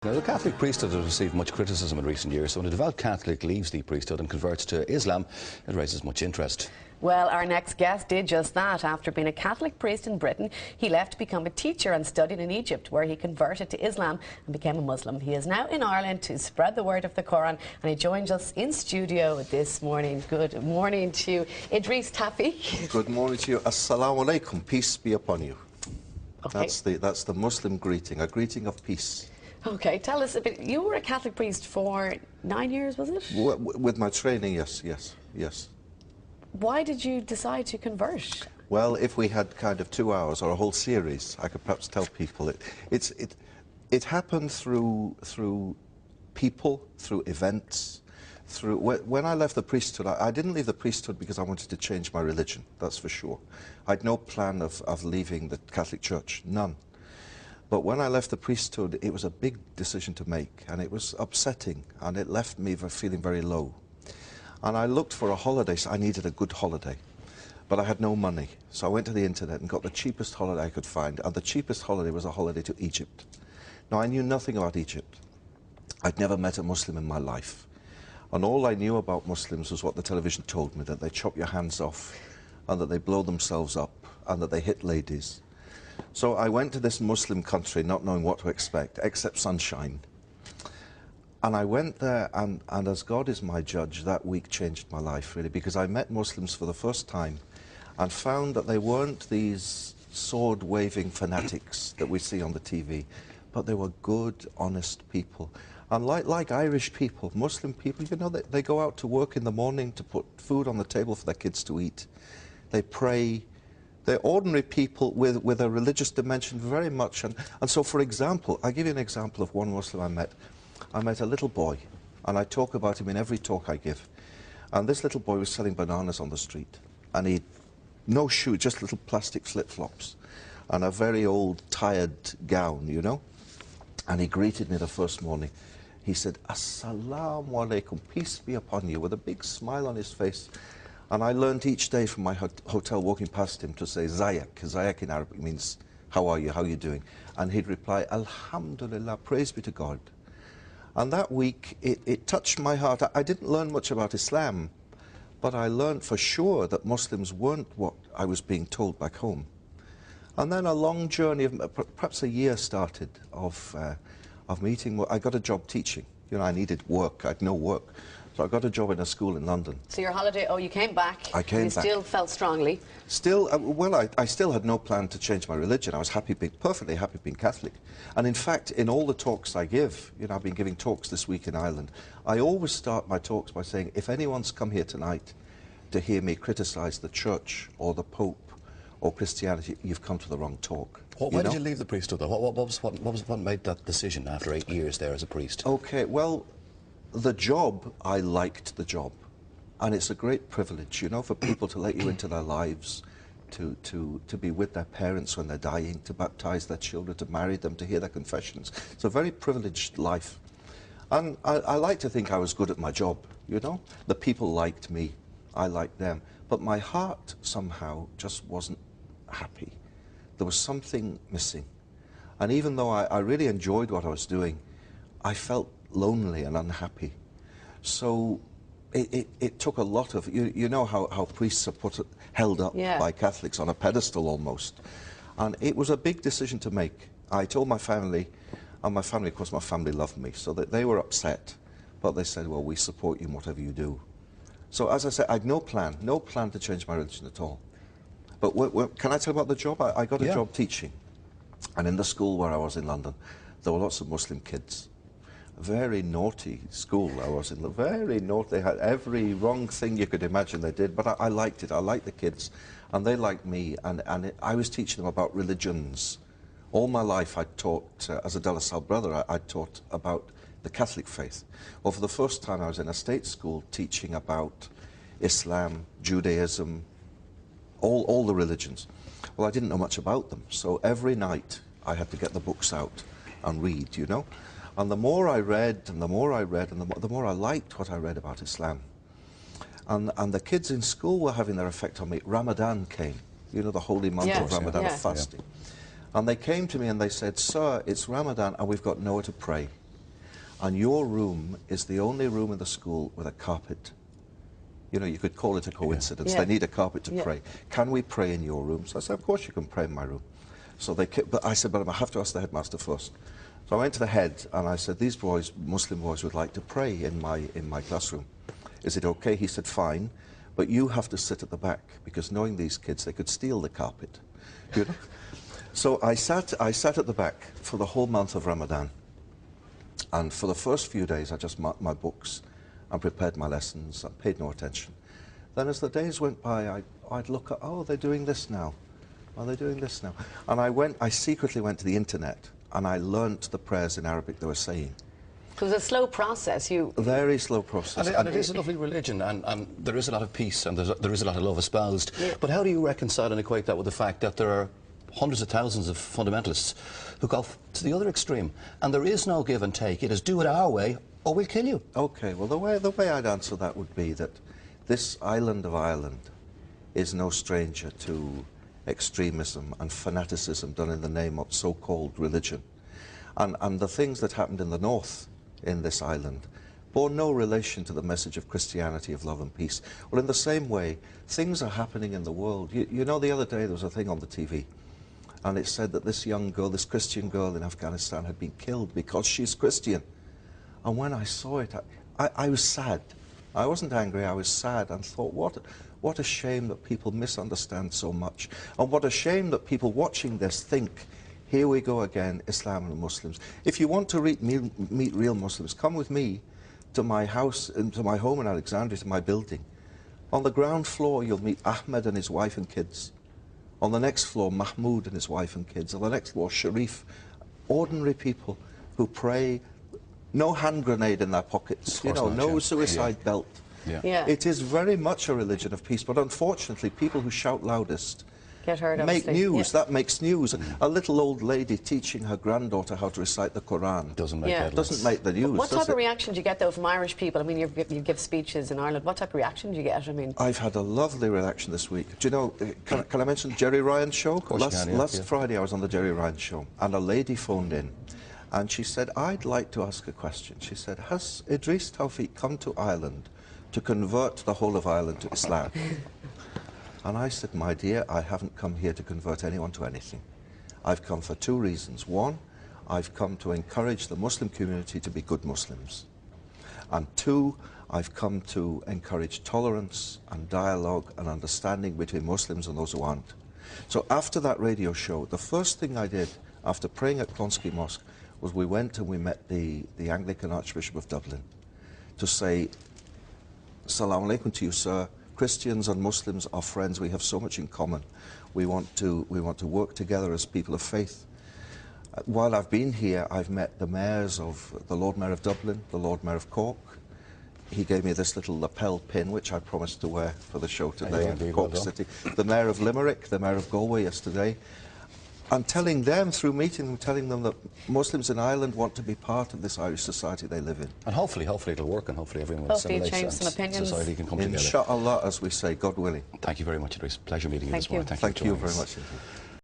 Now, the Catholic priesthood has received much criticism in recent years, so when a devout Catholic leaves the priesthood and converts to Islam, it raises much interest. Well, our next guest did just that. After being a Catholic priest in Britain, he left to become a teacher and studied in Egypt, where he converted to Islam and became a Muslim. He is now in Ireland to spread the word of the Quran, and he joins us in studio this morning. Good morning to you, Idris Tafi. Good morning to you. Assalamu alaikum. Peace be upon you. Okay. That's the Muslim greeting, a greeting of peace. Okay, tell us a bit. You were a Catholic priest for 9 years, was it? With my training, yes. Why did you decide to convert? Well, if we had kind of 2 hours or a whole series, I could perhaps tell people. It happened through people, through events, when I left the priesthood. I didn't leave the priesthood because I wanted to change my religion, that's for sure. I had no plan of leaving the Catholic Church, none. But when I left the priesthood, it was a big decision to make, and it was upsetting, and it left me feeling very low. And I looked for a holiday, so I needed a good holiday. But I had no money, so I went to the internet and got the cheapest holiday I could find, and the cheapest holiday was a holiday to Egypt. Now, I knew nothing about Egypt. I'd never met a Muslim in my life. And all I knew about Muslims was what the television told me, that they chop your hands off, and that they blow themselves up, and that they hit ladies. So I went to this Muslim country not knowing what to expect, except sunshine. And I went there, and as God is my judge, that week changed my life, really, because I met Muslims for the first time and found that they weren't these sword-waving fanatics that we see on the TV, but they were good, honest people. And like Irish people, Muslim people, you know, they go out to work in the morning to put food on the table for their kids to eat. They pray. They're ordinary people with a religious dimension very much. And so, for example, I'll give you an example of one Muslim I met. I met a little boy, and I talk about him in every talk I give. And this little boy was selling bananas on the street. And he'd no shoe, just little plastic flip-flops, and a very old, tired gown, you know. And he greeted me the first morning. He said, Assalamu alaikum, peace be upon you, with a big smile on his face. And I learned each day from my hotel walking past him to say Zayak. Zayak in Arabic means, how are you, how are you doing? And he'd reply, Alhamdulillah, praise be to God. And that week, it touched my heart. I didn't learn much about Islam, but I learned for sure that Muslims weren't what I was being told back home. And then a long journey, of perhaps a year started, of meeting. I got a job teaching. You know, I needed work. I had no work. So I got a job in a school in London. So your holiday, you came back. I came back. You still felt strongly. Still, I still had no plan to change my religion. I was perfectly happy being Catholic. And in fact, in all the talks I give, you know, I've been giving talks this week in Ireland, I always start my talks by saying, if anyone's come here tonight to hear me criticize the Church or the Pope or Christianity, you've come to the wrong talk. Why did you leave the priesthood, though? What made that decision after 8 years there as a priest? Okay, well, the job, I liked the job. And it's a great privilege, you know, for people to let you into their lives, to be with their parents when they're dying, to baptize their children, to marry them, to hear their confessions. It's a very privileged life. And I like to think I was good at my job, you know. The people liked me, I liked them. But my heart somehow just wasn't happy. There was something missing. And even though I really enjoyed what I was doing, I felt lonely and unhappy. So it took a lot of, you know how priests are held up by Catholics on a pedestal almost. And it was a big decision to make. I told my family, and my family, of course, my family loved me, so that they were upset. But they said, well, we support you in whatever you do. So as I said, I had no plan to change my religion at all. But can I tell you about the job? I got a job teaching. And in the school where I was in London, there were lots of Muslim kids. A very naughty school I was in, very naughty. They had every wrong thing you could imagine they did, but I liked it. I liked the kids, and they liked me, and I was teaching them about religions. All my life I taught, as a De La Salle brother, I taught about the Catholic faith. Well, for the first time I was in a state school teaching about Islam, Judaism, all the religions. Well, I didn't know much about them, so every night I had to get the books out and read, you know. And the more I read, and the more I read, and the more I liked what I read about Islam. And the kids in school were having their effect on me. Ramadan came, you know, the holy month of Ramadan, of fasting. And they came to me and they said, sir, it's Ramadan and we've got nowhere to pray. and your room is the only room in the school with a carpet. You know, you could call it a coincidence. Yeah. They need a carpet to pray. Can we pray in your room? So I said, of course you can pray in my room. So but I said, but I have to ask the headmaster first. So I went to the head and I said, these boys, Muslim boys, would like to pray in my classroom. Is it okay? He said, fine, but you have to sit at the back, because knowing these kids, they could steal the carpet. You know? So I sat at the back for the whole month of Ramadan. And for the first few days, I just marked my books and prepared my lessons. I paid no attention. Then as the days went by, I'd look at, oh, they're doing this now. Oh, they're doing this now. And I secretly went to the internet and I learnt the prayers in Arabic they were saying. It was a slow process. A very slow process. And it is a lovely religion, and there is a lot of peace, and there is a lot of love espoused. Yeah. But how do you reconcile and equate that with the fact that there are hundreds of thousands of fundamentalists who go to the other extreme, and there is no give and take? It is do it our way, or we'll kill you. Okay, well, the way I'd answer that would be that this island of Ireland is no stranger to extremism and fanaticism done in the name of so-called religion. And the things that happened in the north in this island bore no relation to the message of Christianity, of love and peace. Well, in the same way, things are happening in the world. You know, the other day there was a thing on the TV, and it said that this young girl, this Christian girl in Afghanistan, had been killed because she's Christian. And when I saw it, I was sad. I wasn't angry, I was sad, and thought, what a shame that people misunderstand so much. And what a shame that people watching this think, here we go again, Islam and Muslims. If you want to meet real Muslims, come with me to my house, to my home in Alexandria, to my building. On the ground floor, you'll meet Ahmed and his wife and kids. On the next floor, Mahmoud and his wife and kids. On the next floor, Sharif. Ordinary people who pray, no hand grenade in their pockets, you know, no suicide belt. Yeah. It is very much a religion of peace, but unfortunately, people who shout loudest get hurt, make news. That makes news. A little old lady teaching her granddaughter how to recite the Quran doesn't make headlines. Doesn't make the news. What type of reaction do you get though from Irish people? I mean, you give speeches in Ireland. What type of reaction do you get? I mean, I've had a lovely reaction this week. Do you know? Can I mention Jerry Ryan's show? Of course you can, last Friday, I was on the Jerry Ryan show, and a lady phoned in, and she said, "I'd like to ask a question." She said, "Has Idris Tawfiq come to Ireland to convert the whole of Ireland to Islam?" And I said, "My dear, I haven't come here to convert anyone to anything. I've come for two reasons. One, I've come to encourage the Muslim community to be good Muslims. And two, I've come to encourage tolerance and dialogue and understanding between Muslims and those who aren't." So after that radio show, the first thing I did after praying at Clonskeagh Mosque was we went and we met the Anglican Archbishop of Dublin to say, "Assalamu alaikum to you, sir. Christians and Muslims are friends. We have so much in common. We want to work together as people of faith." While I've been here, I've met the mayors of the Lord Mayor of Dublin, the Lord Mayor of Cork. He gave me this little lapel pin, which I promised to wear for the show today in Cork City. The Mayor of Limerick, the Mayor of Galway yesterday. And telling them, through meeting them, telling them that Muslims in Ireland want to be part of this Irish society they live in. And hopefully it'll work, and hopefully everyone will hopefully assimilate change some opinions. Society can come together. Inshallah, as we say, God willing. Thank you very much, Idris. Pleasure meeting you this morning. Thank you very much indeed.